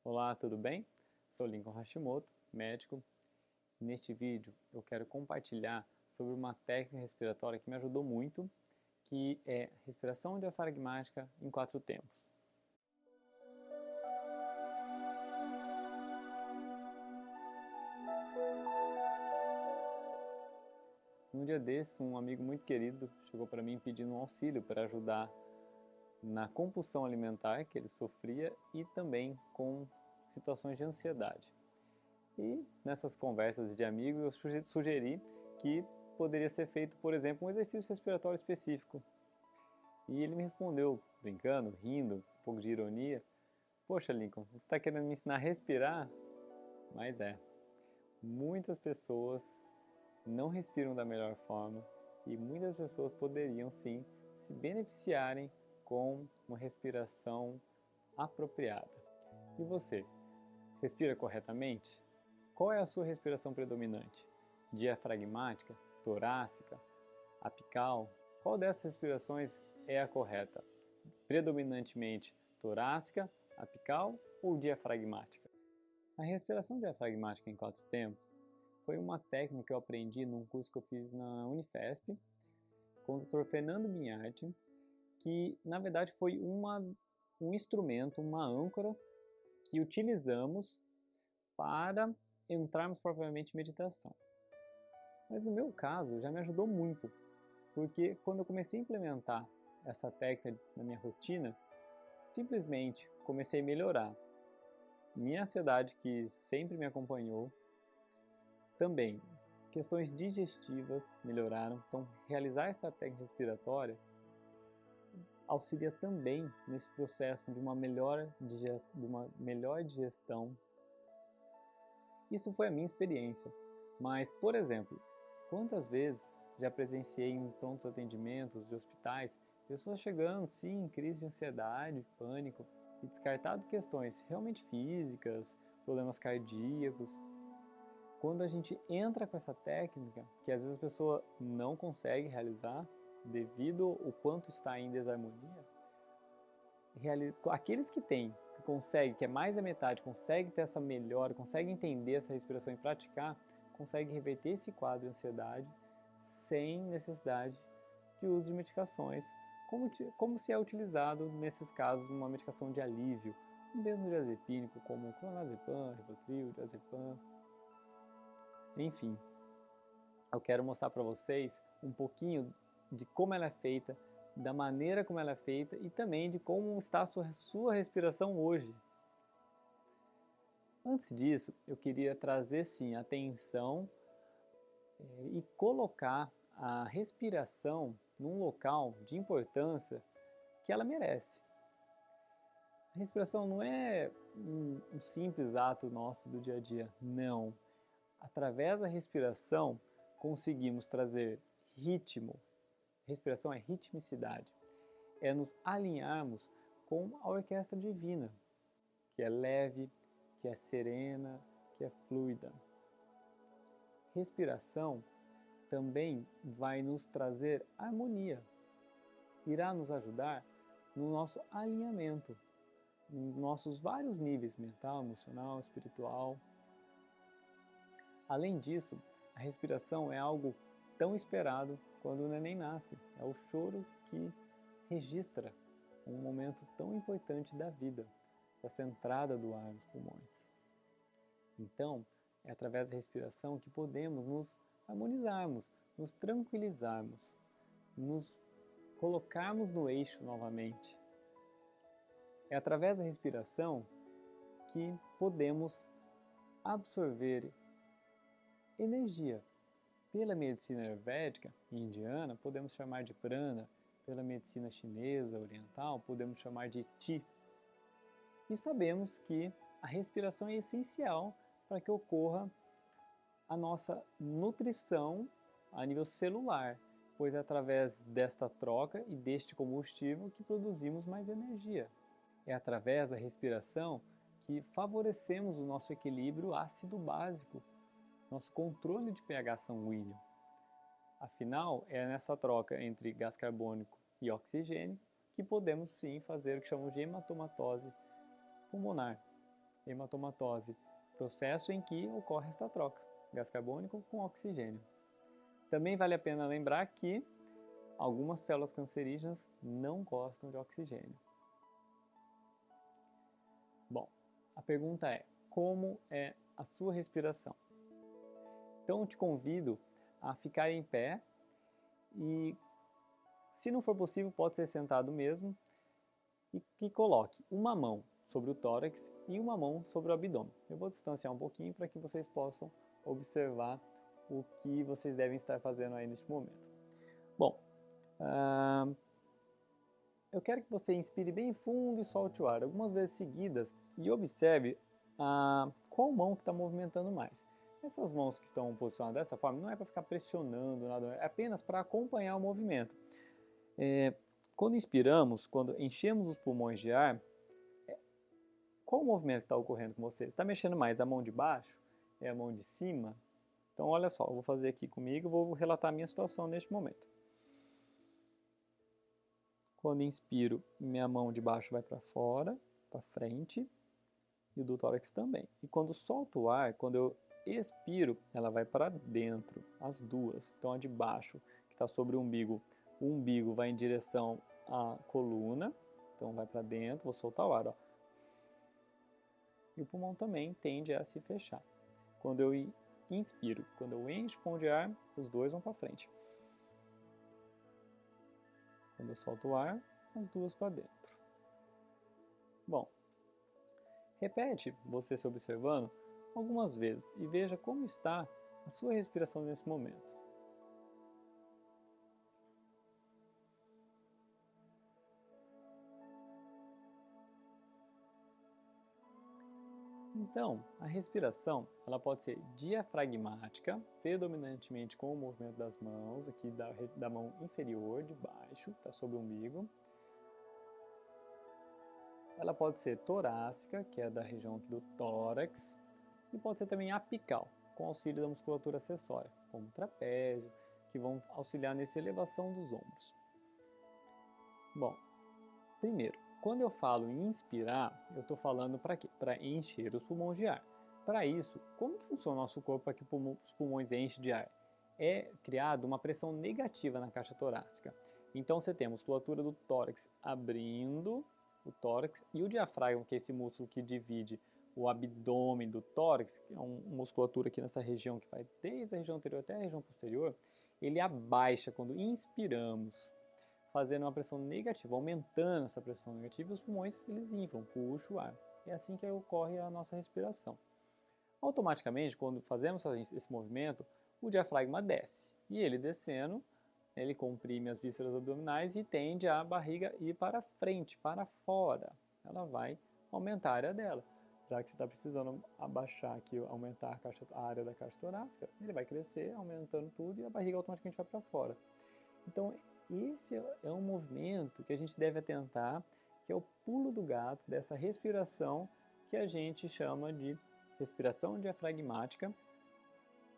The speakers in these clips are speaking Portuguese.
Olá, tudo bem? Sou Lincoln Hashimoto, médico. Neste vídeo eu quero compartilhar sobre uma técnica respiratória que me ajudou muito, que é respiração diafragmática em 4 tempos. Num dia desses, um amigo muito querido chegou para mim pedindo um auxílio para ajudar na compulsão alimentar que ele sofria e também com situações de ansiedade. E nessas conversas de amigos eu sugeri que poderia ser feito, por exemplo, um exercício respiratório específico. E ele me respondeu, brincando, rindo, um pouco de ironia: Poxa, Lincoln, você está querendo me ensinar a respirar? Mas muitas pessoas não respiram da melhor forma e muitas pessoas poderiam sim se beneficiarem com uma respiração apropriada. E você, respira corretamente? Qual é a sua respiração predominante? Diafragmática, torácica, apical? Qual dessas respirações é a correta? Predominantemente torácica, apical ou diafragmática? A respiração diafragmática em 4 tempos foi uma técnica que eu aprendi num curso que eu fiz na Unifesp com o Dr. Fernando Minhardi, que na verdade foi um instrumento, uma âncora que utilizamos para entrarmos propriamente em meditação. Mas no meu caso já me ajudou muito, porque quando eu comecei a implementar essa técnica na minha rotina, simplesmente comecei a melhorar. Minha ansiedade, que sempre me acompanhou, também questões digestivas melhoraram. Então, realizar essa técnica respiratória auxilia também nesse processo de uma melhor digestão. Isso foi a minha experiência. Mas, por exemplo, quantas vezes já presenciei em prontos atendimentos e hospitais pessoas chegando, sim, em crise de ansiedade, pânico, e descartado questões realmente físicas, problemas cardíacos. Quando a gente entra com essa técnica, que às vezes a pessoa não consegue realizar, devido ao quanto está em desarmonia, aqueles que têm, que conseguem, que é mais da metade, consegue ter essa melhora, consegue entender essa respiração e praticar, consegue reverter esse quadro de ansiedade sem necessidade de uso de medicações, como se é utilizado nesses casos uma medicação de alívio, um benzodiazepínico como clonazepam, Rivotril, diazepam, enfim. Eu quero mostrar para vocês um pouquinho de como ela é feita, da maneira como ela é feita e também de como está a sua respiração hoje. Antes disso, eu queria trazer sim atenção e colocar a respiração num local de importância que ela merece. A respiração não é um simples ato nosso do dia a dia, não. Através da respiração conseguimos trazer ritmo. Respiração é ritmicidade. É nos alinharmos com a orquestra divina, que é leve, que é serena, que é fluida. Respiração também vai nos trazer harmonia. Irá nos ajudar no nosso alinhamento, nos nossos vários níveis, mental, emocional, espiritual. Além disso, a respiração é algo tão esperado quando o neném nasce. É o choro que registra um momento tão importante da vida, essa entrada do ar nos pulmões. Então, é através da respiração que podemos nos harmonizarmos, nos tranquilizarmos, nos colocarmos no eixo novamente. É através da respiração que podemos absorver energia. Pela medicina ayurvédica e indiana, podemos chamar de prana. Pela medicina chinesa oriental, podemos chamar de Qi. E sabemos que a respiração é essencial para que ocorra a nossa nutrição a nível celular, pois é através desta troca e deste combustível que produzimos mais energia. É através da respiração que favorecemos o nosso equilíbrio ácido básico, nosso controle de pH sanguíneo. Afinal, é nessa troca entre gás carbônico e oxigênio que podemos sim fazer o que chamamos de hematomatose pulmonar, hematomatose, processo em que ocorre esta troca, gás carbônico com oxigênio. Também vale a pena lembrar que algumas células cancerígenas não gostam de oxigênio. Bom, a pergunta é, como é a sua respiração? Então eu te convido a ficar em pé e, se não for possível, pode ser sentado mesmo, e que coloque uma mão sobre o tórax e uma mão sobre o abdômen. Eu vou distanciar um pouquinho para que vocês possam observar o que vocês devem estar fazendo aí neste momento. Bom, eu quero que você inspire bem fundo e solte o ar algumas vezes seguidas e observe qual mão que está movimentando mais. Essas mãos que estão posicionadas dessa forma não é para ficar pressionando, nada, é apenas para acompanhar o movimento. Quando inspiramos, quando enchemos os pulmões de ar, qual o movimento que está ocorrendo com você? Você está mexendo mais a mão de baixo? É a mão de cima? Então olha só, eu vou fazer aqui comigo, vou relatar a minha situação neste momento. Quando inspiro, minha mão de baixo vai para fora, para frente, e o do tórax também. E quando solto o ar, quando eu expiro, ela vai para dentro, as duas. Então a de baixo, que está sobre o umbigo vai em direção à coluna, então vai para dentro, vou soltar o ar, ó. E o pulmão também tende a se fechar. Quando eu inspiro, quando eu encho o pulmão de ar, os dois vão para frente. Quando eu solto o ar, as duas para dentro. Bom, repete você se observando algumas vezes e veja como está a sua respiração nesse momento. Então, a respiração ela pode ser diafragmática, predominantemente com o movimento das mãos, aqui da mão inferior, de baixo, está sobre o umbigo. Ela pode ser torácica, que é da região aqui do tórax, e pode ser também apical, com auxílio da musculatura acessória, como o trapézio, que vão auxiliar nessa elevação dos ombros. Bom, primeiro, quando eu falo em inspirar, eu estou falando para quê? Para encher os pulmões de ar. Para isso, como que funciona o nosso corpo para que os pulmões enchem de ar? É criada uma pressão negativa na caixa torácica. Então você tem a musculatura do tórax abrindo o tórax e o diafragma, que é esse músculo que divide o abdômen do tórax, que é uma musculatura aqui nessa região que vai desde a região anterior até a região posterior, ele abaixa quando inspiramos, fazendo uma pressão negativa, aumentando essa pressão negativa, e os pulmões eles inflam, puxam o ar. É assim que ocorre a nossa respiração. Automaticamente, quando fazemos esse movimento, o diafragma desce. E ele descendo, ele comprime as vísceras abdominais e tende a barriga ir para frente, para fora. Ela vai aumentar a área dela. Já que você está precisando abaixar aqui, aumentar a área da caixa torácica, ele vai crescer, aumentando tudo, e a barriga automaticamente vai para fora. Então, esse é um movimento que a gente deve atentar, que é o pulo do gato dessa respiração que a gente chama de respiração diafragmática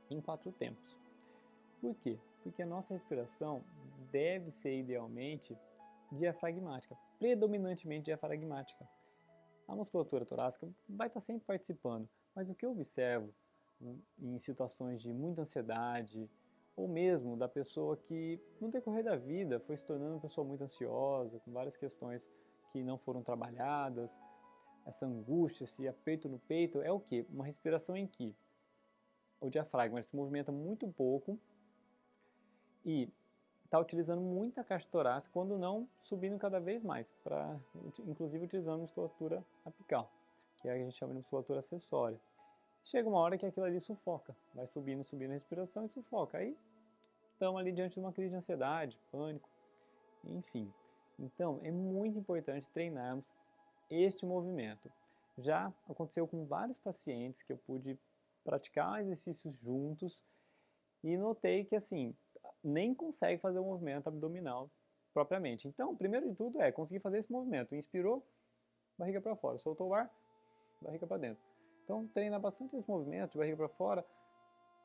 em 4 tempos. Por quê? Porque a nossa respiração deve ser idealmente diafragmática, predominantemente diafragmática. A musculatura torácica vai estar sempre participando, mas o que eu observo em situações de muita ansiedade, ou mesmo da pessoa que no decorrer da vida foi se tornando uma pessoa muito ansiosa, com várias questões que não foram trabalhadas, essa angústia, esse aperto no peito, é o quê? Uma respiração em que o diafragma se movimenta muito pouco e está utilizando muita caixa torácica, quando não subindo cada vez mais, inclusive utilizando musculatura apical, que a gente chama de musculatura acessória. Chega uma hora que aquilo ali sufoca, vai subindo a respiração e sufoca. Aí estamos ali diante de uma crise de ansiedade, pânico, enfim. Então é muito importante treinarmos este movimento. Já aconteceu com vários pacientes que eu pude praticar exercícios juntos e notei que assim, nem consegue fazer o movimento abdominal propriamente. Então, primeiro de tudo é conseguir fazer esse movimento. Inspirou, barriga para fora. Soltou o ar, barriga para dentro. Então, treina bastante esse movimento de barriga para fora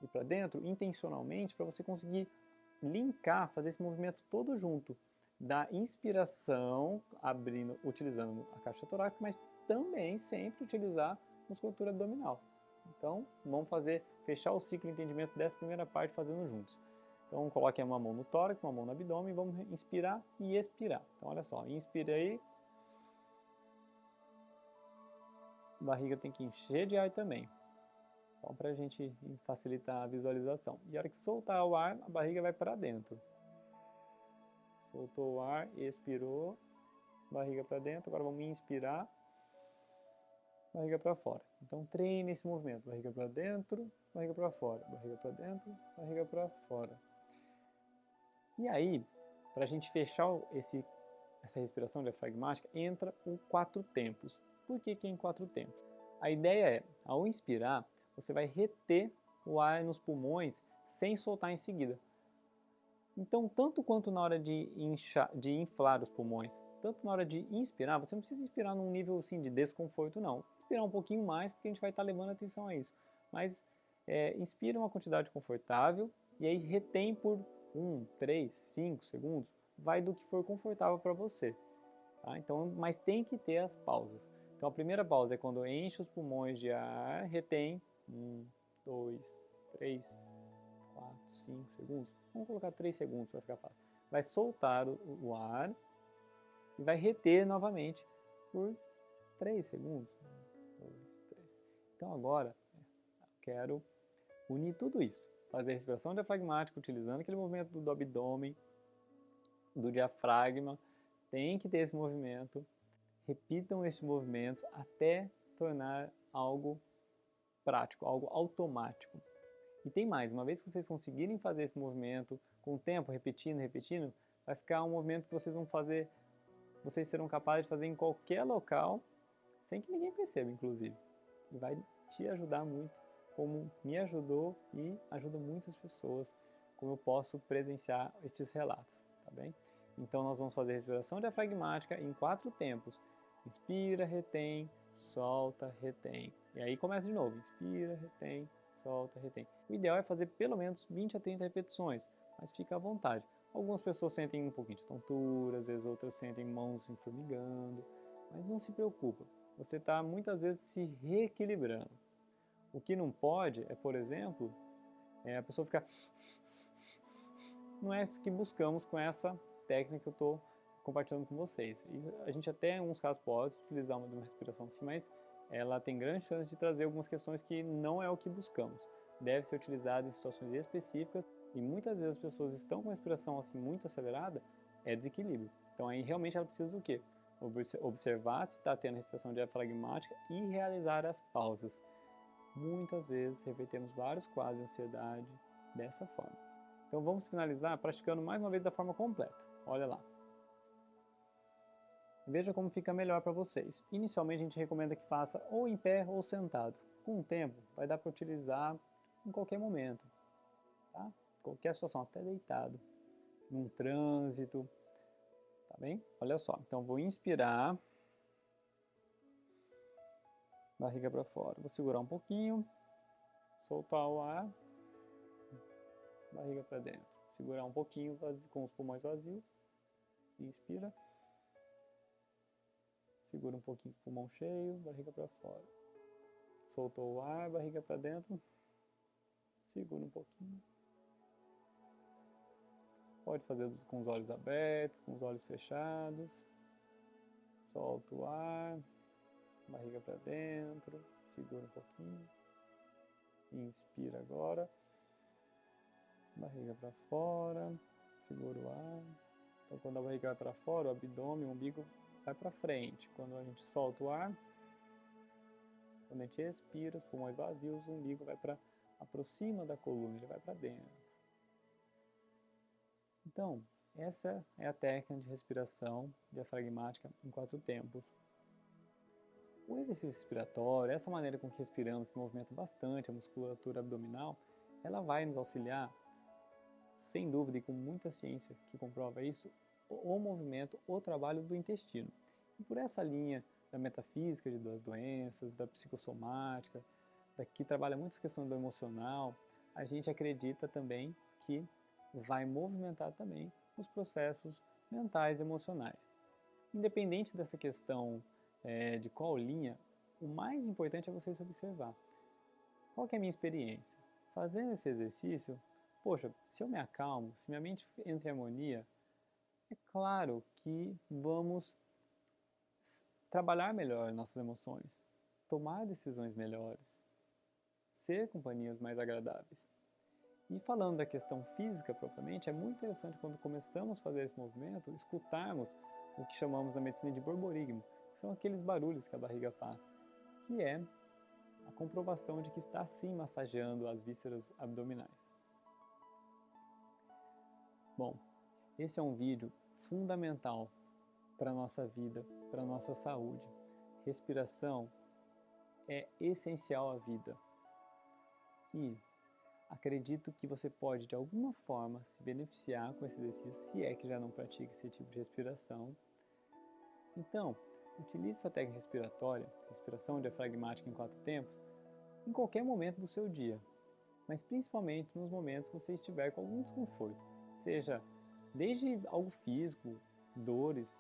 e para dentro, intencionalmente, para você conseguir linkar, fazer esse movimento todo junto. Da inspiração, abrindo, utilizando a caixa torácica, mas também sempre utilizar musculatura abdominal. Então, vamos fechar o ciclo de entendimento dessa primeira parte fazendo juntos. Então, coloque uma mão no tórax, uma mão no abdômen, vamos inspirar e expirar. Então, olha só, inspirei, a barriga tem que encher de ar também. Só para a gente facilitar a visualização. E a hora que soltar o ar, a barriga vai para dentro. Soltou o ar, expirou, barriga para dentro. Agora vamos inspirar, barriga para fora. Então treine esse movimento. Barriga para dentro, barriga para fora. Barriga para dentro, barriga para fora. E aí, para a gente fechar essa respiração diafragmática, entra o 4 tempos. Por que em 4 tempos? A ideia é, ao inspirar, você vai reter o ar nos pulmões sem soltar em seguida. Então, tanto quanto na hora de inflar os pulmões, tanto na hora de inspirar, você não precisa inspirar num nível assim, de desconforto, não. Inspirar um pouquinho mais, porque a gente vai estar levando atenção a isso. Mas inspira uma quantidade confortável e aí retém por 1, 3, 5 segundos, vai do que for confortável para você. Tá? Então, mas tem que ter as pausas. Então, a primeira pausa é quando enche os pulmões de ar, retém 1, 2, 3, 4, 5 segundos. Vamos colocar 3 segundos para ficar fácil. Vai soltar o ar e vai reter novamente por 3 segundos. 1, 2, 3. Então agora, eu quero unir tudo isso. Fazer a respiração diafragmática utilizando aquele movimento do abdômen, do diafragma. Tem que ter esse movimento. Repitam estes movimentos até tornar algo prático, algo automático. E tem mais, uma vez que vocês conseguirem fazer esse movimento, com o tempo, repetindo, vai ficar um movimento que vocês vão fazer, vocês serão capazes de fazer em qualquer local, sem que ninguém perceba, inclusive. E vai te ajudar muito, como me ajudou e ajuda muitas pessoas, como eu posso presenciar estes relatos, tá bem? Então nós vamos fazer respiração diafragmática em 4 tempos. Inspira, retém, solta, retém. E aí começa de novo. Inspira, retém, solta, retém. O ideal é fazer pelo menos 20 a 30 repetições, mas fica à vontade. Algumas pessoas sentem um pouquinho de tontura, às vezes outras sentem mãos se formigando, mas não se preocupa. Você está muitas vezes se reequilibrando. O que não pode é, por exemplo, a pessoa ficar... Não é isso que buscamos com essa técnica que eu estou compartilhando com vocês. E a gente até em alguns casos pode utilizar uma respiração assim, mas ela tem grande chance de trazer algumas questões que não é o que buscamos. Deve ser utilizada em situações específicas e muitas vezes as pessoas estão com a respiração assim muito acelerada, é desequilíbrio. Então aí realmente ela precisa do quê? Observar se está tendo respiração diafragmática e realizar as pausas. Muitas vezes revertemos vários quadros de ansiedade dessa forma. Então vamos finalizar praticando mais uma vez da forma completa. Olha lá. Veja como fica melhor para vocês. Inicialmente a gente recomenda que faça ou em pé ou sentado. Com o tempo vai dar para utilizar em qualquer momento. Tá? Qualquer situação, até deitado. Num trânsito. Tá bem? Olha só. Então vou inspirar. Barriga para fora. Vou segurar um pouquinho. Soltar o ar. Barriga para dentro. Segurar um pouquinho com os pulmões vazios. Inspira. Segura um pouquinho com o pulmão cheio, barriga para fora. Soltou o ar, barriga para dentro. Segura um pouquinho. Pode fazer com os olhos abertos, com os olhos fechados. Solta o ar, barriga para dentro. Segura um pouquinho. Inspira agora. Barriga para fora. Segura o ar. Então quando a barriga vai para fora, o abdômen, o umbigo vai para frente. Quando a gente solta o ar, quando a gente expira, os pulmões vazios, o umbigo vai para aproxima da coluna, ele vai para dentro. Então, essa é a técnica de respiração diafragmática em 4 tempos. O exercício respiratório, essa maneira com que respiramos, que movimenta bastante a musculatura abdominal, ela vai nos auxiliar, sem dúvida e com muita ciência que comprova isso, o movimento, o trabalho do intestino. E por essa linha da metafísica das doenças, da psicossomática, que trabalha muitas questões do emocional, a gente acredita também que vai movimentar também os processos mentais e emocionais. Independente dessa questão de qual linha, o mais importante é você se observar. Qual que é a minha experiência? Fazendo esse exercício, poxa, se eu me acalmo, se minha mente entra em harmonia, é claro que vamos trabalhar melhor nossas emoções, tomar decisões melhores, ser companhias mais agradáveis. E falando da questão física propriamente, é muito interessante quando começamos a fazer esse movimento, escutarmos o que chamamos na medicina de borborigmo, que são aqueles barulhos que a barriga faz, que é a comprovação de que está sim massageando as vísceras abdominais. Bom, esse é um vídeo fundamental para a nossa vida, para a nossa saúde. Respiração é essencial à vida. E acredito que você pode, de alguma forma, se beneficiar com esse exercício, se é que já não pratica esse tipo de respiração. Então, utilize essa técnica respiratória, respiração diafragmática em 4 tempos, em qualquer momento do seu dia, mas principalmente nos momentos que você estiver com algum desconforto, seja desde algo físico, dores,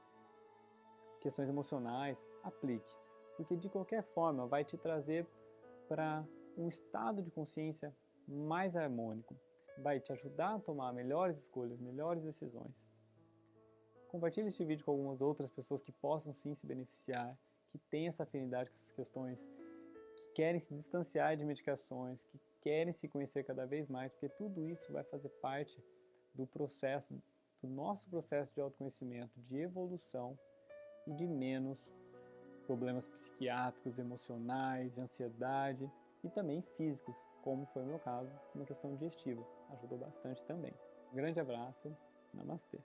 questões emocionais, aplique, porque de qualquer forma vai te trazer para um estado de consciência mais harmônico, vai te ajudar a tomar melhores escolhas, melhores decisões. Compartilhe este vídeo com algumas outras pessoas que possam sim se beneficiar, que têm essa afinidade com essas questões, que querem se distanciar de medicações, que querem se conhecer cada vez mais, porque tudo isso vai fazer parte do processo, do nosso processo de autoconhecimento, de evolução e de menos problemas psiquiátricos, emocionais, de ansiedade e também físicos, como foi o meu caso, uma questão digestiva. Ajudou bastante também. Um grande abraço, namastê.